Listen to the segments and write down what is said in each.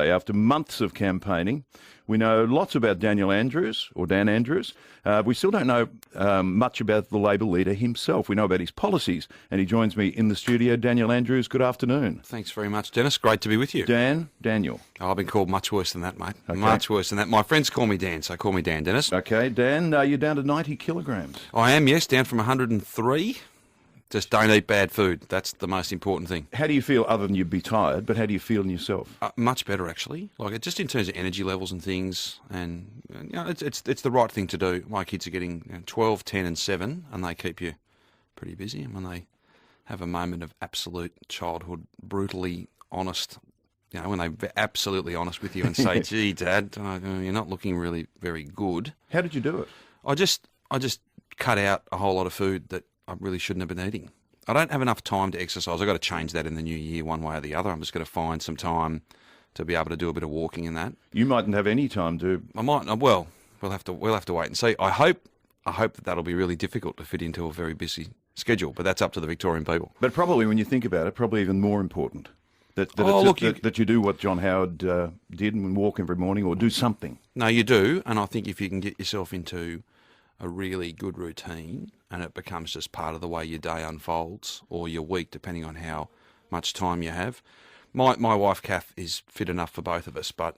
After months of campaigning, we know lots about Daniel Andrews, or Dan Andrews. We still don't know much about the Labor leader himself. We know about his policies, and he joins me in the studio. Daniel Andrews, good afternoon. Thanks very much, Dennis. Great to be with you. Daniel. Oh, I've been called much worse than that, mate. Okay. Much worse than that. My friends call me Dan, so call me Dan, Dennis. Okay, Dan, you're down to 90 kilograms. I am, yes, down from 103. Just don't eat bad food. That's the most important thing. How do you feel, other than you'd be tired, but how do you feel in yourself? Much better, actually. Like, just in terms of energy levels and things, and it's the right thing to do. My kids are getting 12, 10 and 7, and they keep you pretty busy. And when they have a moment of absolute childhood, brutally honest, when they're absolutely honest with you and say, gee, Dad, you're not looking really very good. How did you do it? I just cut out a whole lot of food that I really shouldn't have been eating. I don't have enough time to exercise. I've got to change that in the new year one way or the other. I'm just going to find some time to be able to do a bit of walking in that. You mightn't have any time to... I might. Well, we'll have to wait and see. I hope that that'll be really difficult to fit into a very busy schedule, but that's up to the Victorian people. But probably when you think about it, probably even more important that you do what John Howard did and walk every morning or do something. No, you do, and I think if you can get yourself into a really good routine and it becomes just part of the way your day unfolds or your week, depending on how much time you have. My wife, Kath, is fit enough for both of us, but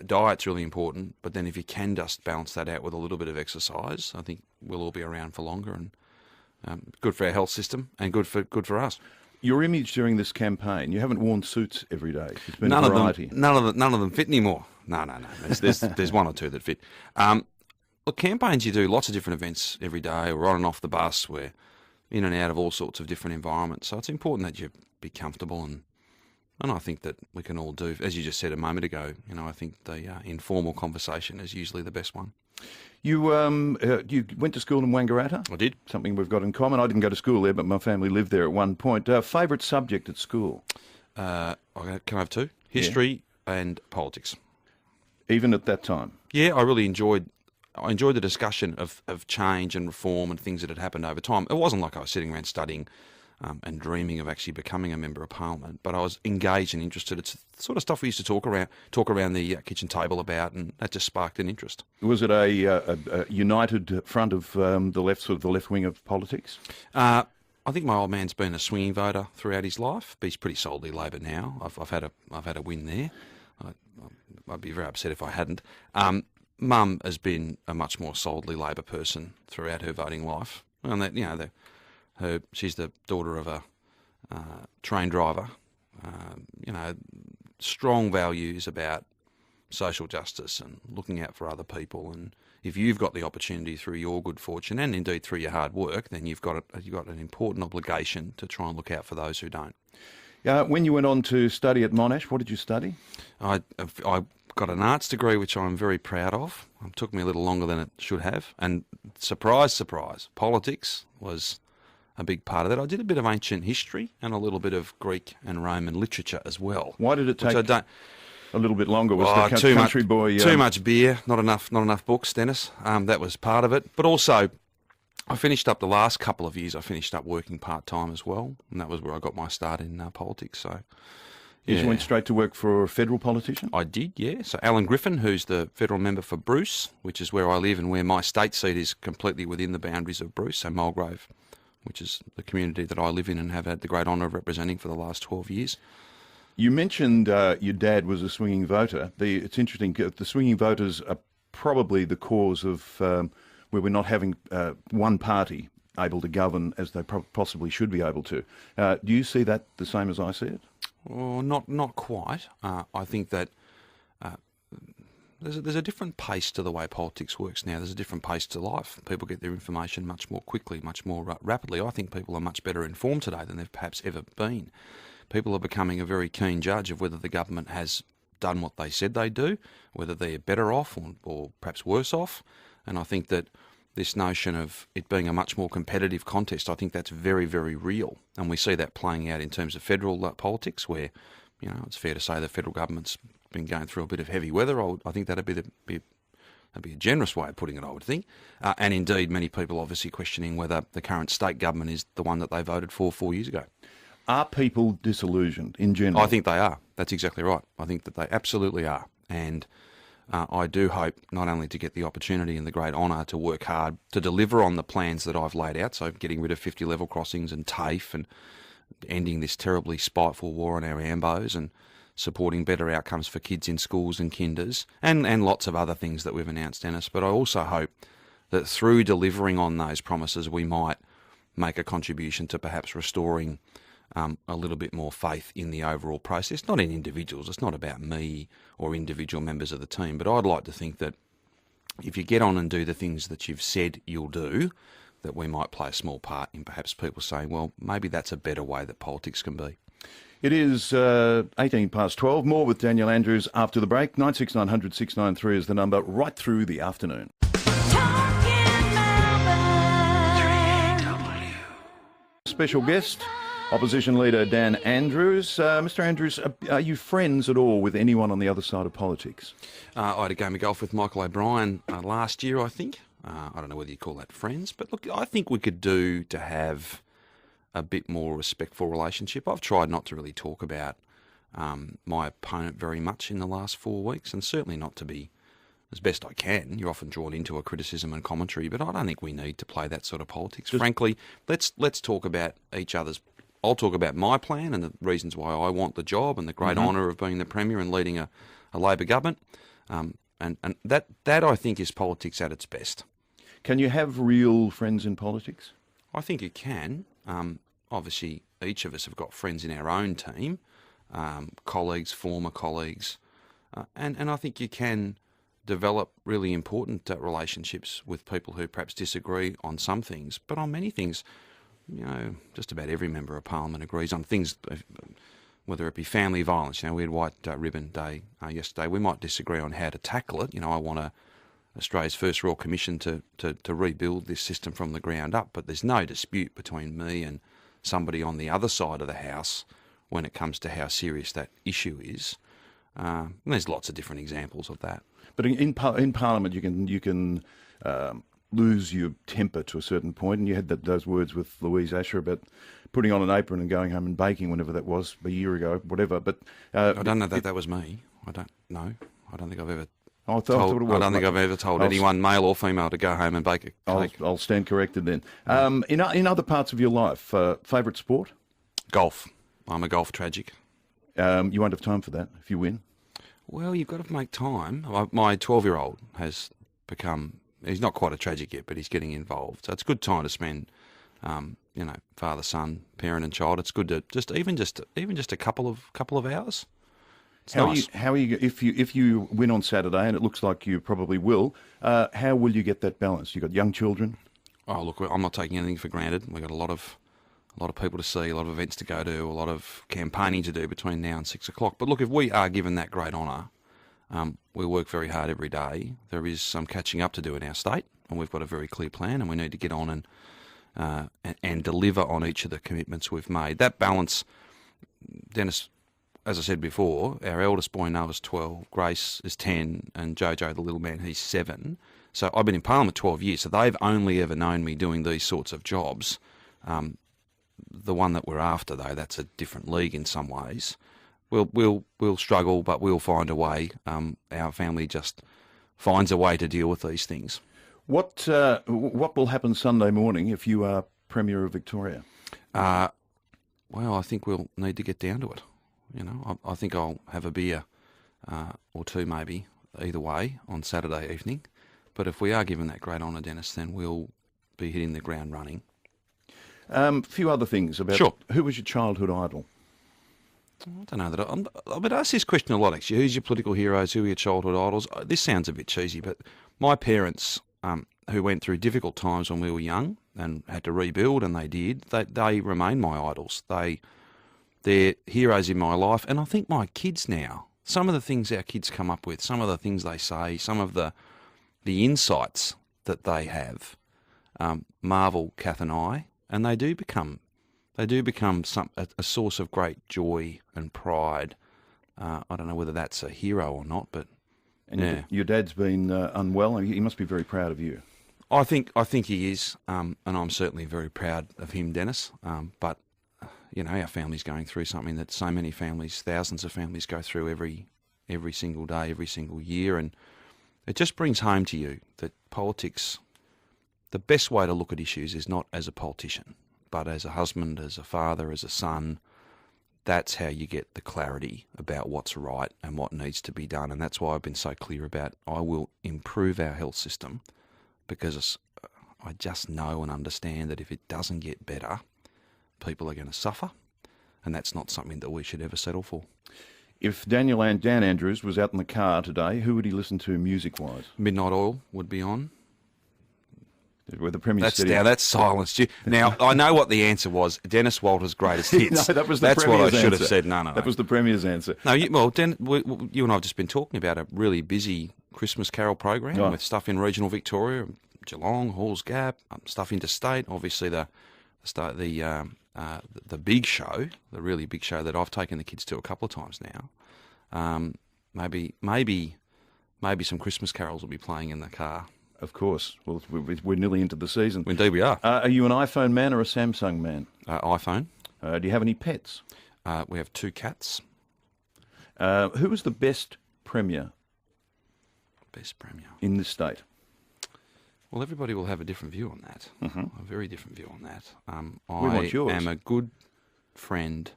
diet's really important. But then if you can just balance that out with a little bit of exercise, I think we'll all be around for longer and good for our health system and good for us. Your image during this campaign, you haven't worn suits every day. It's been none a variety. None of them fit anymore. No. There's one or two that fit. Look, campaigns, you do lots of different events every day. We're on and off the bus. We're in and out of all sorts of different environments. So it's important that you be comfortable, and I think that we can all do, as you just said a moment ago, I think the informal conversation is usually the best one. You went to school in Wangaratta? I did. Something we've got in common. I didn't go to school there, but my family lived there at one point. Favourite subject at school? Can I have two? History and politics. Even at that time? Yeah, I really enjoyed the discussion of change and reform and things that had happened over time. It wasn't like I was sitting around studying and dreaming of actually becoming a member of Parliament, but I was engaged and interested. It's the sort of stuff we used to talk around the kitchen table about, and that just sparked an interest. Was it a united front of the left, sort of the left wing of politics? I think my old man's been a swinging voter throughout his life, but he's pretty solidly Labor now. I've had a win there. I'd be very upset if I hadn't. Mum has been a much more solidly Labor person throughout her voting life, and that she's the daughter of a train driver. Strong values about social justice and looking out for other people. And if you've got the opportunity through your good fortune and indeed through your hard work, then you've got an important obligation to try and look out for those who don't. When you went on to study at Monash, what did you study? I got an arts degree, which I'm very proud of. It took me a little longer than it should have. And surprise, surprise, politics was a big part of that. I did a bit of ancient history and a little bit of Greek and Roman literature as well. Why did it take a little bit longer? Was the country boy... Too much beer, not enough books, Dennis. That was part of it. But also, I finished up the last couple of years, I finished up working part-time as well, and that was where I got my start in politics. So, You just went straight to work for a federal politician? I did, yeah. So Alan Griffin, who's the federal member for Bruce, which is where I live and where my state seat is completely within the boundaries of Bruce, so Mulgrave, which is the community that I live in and have had the great honour of representing for the last 12 years. You mentioned your dad was a swinging voter. It's interesting, the swinging voters are probably the cause of where we're not having one party able to govern as they possibly should be able to. Do you see that the same as I see it? Well, not quite. I think that there's a different pace to the way politics works now. There's a different pace to life. People get their information much more quickly, much more rapidly. I think people are much better informed today than they've perhaps ever been. People are becoming a very keen judge of whether the government has done what they said they'd do, whether they're better off or perhaps worse off. And I think that this notion of it being a much more competitive contest, I think that's very, very real. And we see that playing out in terms of federal politics where, it's fair to say the federal government's been going through a bit of heavy weather. I think that'd be a generous way of putting it, I would think. And indeed, many people obviously questioning whether the current state government is the one that they voted for 4 years ago. Are people disillusioned in general? I think they are. That's exactly right. I think that they absolutely are. And I do hope not only to get the opportunity and the great honour to work hard to deliver on the plans that I've laid out, so getting rid of 50 level crossings and TAFE and ending this terribly spiteful war on our ambos and supporting better outcomes for kids in schools and kinders and lots of other things that we've announced, Dennis. But I also hope that through delivering on those promises, we might make a contribution to perhaps restoring a little bit more faith in the overall process, not in individuals. It's not about me or individual members of the team, but I'd like to think that if you get on and do the things that you've said you'll do, that we might play a small part in perhaps people saying, well, maybe that's a better way that politics can be. It is 18 past 12. More with Daniel Andrews after the break. 96900 693 is the number right through the afternoon. Special guest, Opposition Leader Dan Andrews. Mr. Andrews, are you friends at all with anyone on the other side of politics? I had a game of golf with Michael O'Brien last year, I think. I don't know whether you call that friends, but look, I think we could do to have a bit more respectful relationship. I've tried not to really talk about my opponent very much in the last 4 weeks, and certainly not to be, as best I can. You're often drawn into a criticism and commentary, but I don't think we need to play that sort of politics. Frankly, let's talk about each other's. I'll talk about my plan and the reasons why I want the job and the great honour of being the Premier and leading a Labor government. And that I think is politics at its best. Can you have real friends in politics? I think you can. Obviously, each of us have got friends in our own team, colleagues, former colleagues, and I think you can develop really important relationships with people who perhaps disagree on some things, but on many things, you know, just about every member of Parliament agrees on things, whether it be family violence. You know, we had White Ribbon Day yesterday. We might disagree on how to tackle it. You know, I want Australia's first Royal Commission to rebuild this system from the ground up, but there's no dispute between me and somebody on the other side of the House when it comes to how serious that issue is. And there's lots of different examples of that. But in Parliament, you can lose your temper to a certain point, and you had those words with Louise Asher about putting on an apron and going home and baking whenever that was, a year ago, whatever. But I don't know that was me. I don't know. I don't think I've ever. I thought it was. I don't think I've ever told anyone, male or female, to go home and bake a cake. I'll stand corrected then. In other parts of your life, favourite sport? Golf. I'm a golf tragic. You won't have time for that if you win. Well, you've got to make time. My 12-year-old has become, he's not quite a tragic yet, but he's getting involved. So it's a good time to spend, father, son, parent and child. It's good to just a couple of hours. It's nice. How are you, if you win on Saturday, and it looks like you probably will, how will you get that balance? You've got young children? Oh, look, I'm not taking anything for granted. We've got a lot of people to see, a lot of events to go to, a lot of campaigning to do between now and 6 o'clock. But look, if we are given that great honour, we work very hard every day. There is some catching up to do in our state, and we've got a very clear plan, and we need to get on and deliver on each of the commitments we've made. That balance, Dennis, as I said before, our eldest boy Noah's 12, Grace is 10, and Jojo, the little man, he's 7. So I've been in Parliament 12 years, so they've only ever known me doing these sorts of jobs. The one that we're after, though, that's a different league in some ways. We'll struggle, but we'll find a way. Our family just finds a way to deal with these things. What will happen Sunday morning if you are Premier of Victoria? Well, I think we'll need to get down to it. You know, I think I'll have a beer or two, maybe, either way, on Saturday evening. But if we are given that great honour, Dennis, then we'll be hitting the ground running. A few other things about Sure. Who was your childhood idol? I don't know that I've been asked this question a lot, actually. Who's your political heroes? Who are your childhood idols? This sounds a bit cheesy, but my parents, who went through difficult times when we were young and had to rebuild, and they did, they remain my idols. They're heroes in my life, and I think my kids now, some of the things our kids come up with, some of the things they say, some of the insights that they have, marvel Kath and I, and they do become a source of great joy and pride. I don't know whether that's a hero or not, but And your dad's been unwell, and he must be very proud of you. I think he is, and I'm certainly very proud of him, Dennis. But our family's going through something that so many families, thousands of families, go through every single day, every single year, and it just brings home to you that politics, the best way to look at issues is not as a politician, but as a husband, as a father, as a son. That's how you get the clarity about what's right and what needs to be done. And that's why I've been so clear about I will improve our health system, because I just know and understand that if it doesn't get better, people are going to suffer. And that's not something that we should ever settle for. If Dan Andrews was out in the car today, who would he listen to music-wise? Midnight Oil would be on. Where the Premier That's silenced you. Now, I know what the answer was. Dennis Walter's greatest hits. No, that was the That's Premier's what I should answer. have said. No. That was the Premier's answer. No, you and I have just been talking about a really busy Christmas carol program with stuff in regional Victoria, Geelong, Halls Gap, stuff interstate. Obviously, the big show, the really big show that I've taken the kids to a couple of times now. Maybe some Christmas carols will be playing in the car. Of course. Well, we're nearly into the season. Indeed we are. Are you an iPhone man or a Samsung man? iPhone. Do you have any pets? We have 2 cats. Who was the best Premier? Best Premier. In this state? Well, everybody will have a different view on that. A very different view on that. want yours. I am a good friend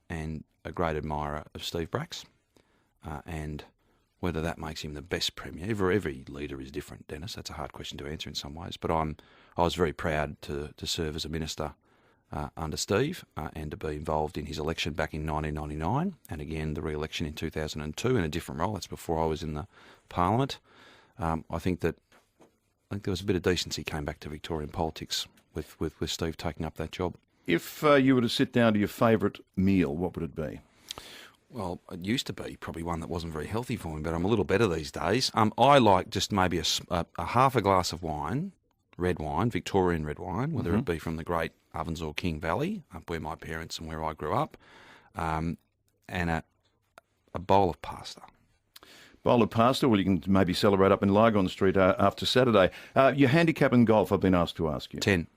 and a great admirer of Steve Bracks, and whether that makes him the best Premier. Every leader is different, Dennis. That's a hard question to answer in some ways. But I was very proud to serve as a minister under Steve and to be involved in his election back in 1999, and again the re-election in 2002 in a different role. That's before I was in the Parliament. I think there was a bit of decency came back to Victorian politics with Steve taking up that job. If you were to sit down to your favourite meal, what would it be? Well, it used to be probably one that wasn't very healthy for me, but I'm a little better these days. I like just maybe a half a glass of wine, red wine, Victorian red wine, whether it be from the great Ovens or King Valley, up where my parents and where I grew up, and a bowl of pasta. Bowl of pasta? Well, you can maybe celebrate up in Lygon Street after Saturday. Your handicap in golf, I've been asked to ask you. 10.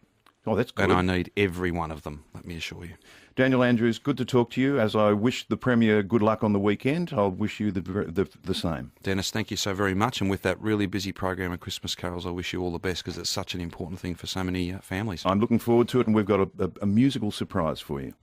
Oh, that's good. And I need every one of them, let me assure you. Daniel Andrews, good to talk to you. As I wish the Premier good luck on the weekend, I'll wish you the same. Dennis, thank you so very much. And with that really busy program of Christmas carols, I wish you all the best, because it's such an important thing for so many families. I'm looking forward to it, and we've got a musical surprise for you.